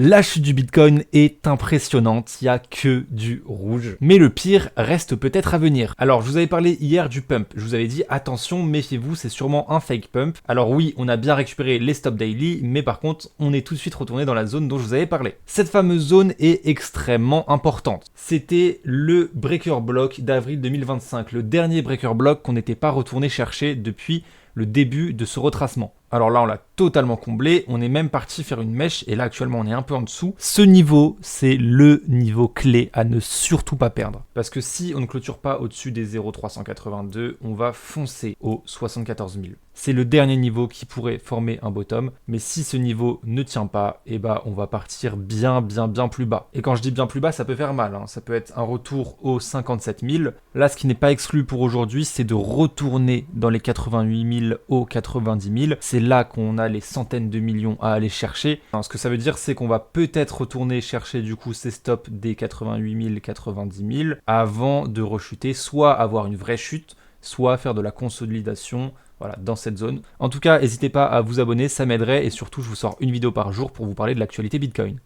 La chute du Bitcoin est impressionnante, il n'y a que du rouge. Mais le pire reste peut-être à venir. Alors, je vous avais parlé hier du pump. Je vous avais dit, attention, méfiez-vous, c'est sûrement un fake pump. Alors oui, on a bien récupéré les stop daily, mais par contre, on est tout de suite retourné dans la zone dont je vous avais parlé. Cette fameuse zone est extrêmement importante. C'était le breaker block d'avril 2025, le dernier breaker block qu'on n'était pas retourné chercher depuis le début de ce retracement. Alors là, on l'a totalement comblé, on est même parti faire une mèche, et là actuellement on est un peu en dessous. Ce niveau, c'est le niveau clé à ne surtout pas perdre. Parce que si on ne clôture pas au-dessus des 0,382, on va foncer aux 74 000. C'est le dernier niveau qui pourrait former un bottom, mais si ce niveau ne tient pas, eh ben on va partir bien plus bas. Et quand je dis bien plus bas, ça peut faire mal, hein. Ça peut être un retour aux 57 000. Là, ce qui n'est pas exclu pour aujourd'hui, c'est de retourner dans les 88 000 aux 90 000. C'est là qu'on a les centaines de millions à aller chercher. Alors, ce que ça veut dire, c'est qu'on va peut-être retourner chercher du coup ces stops des 88 000, 90 000 avant de rechuter, soit avoir une vraie chute, soit faire de la consolidation. Voilà, dans cette zone. En tout cas, n'hésitez pas à vous abonner, ça m'aiderait et surtout, je vous sors une vidéo par jour pour vous parler de l'actualité Bitcoin.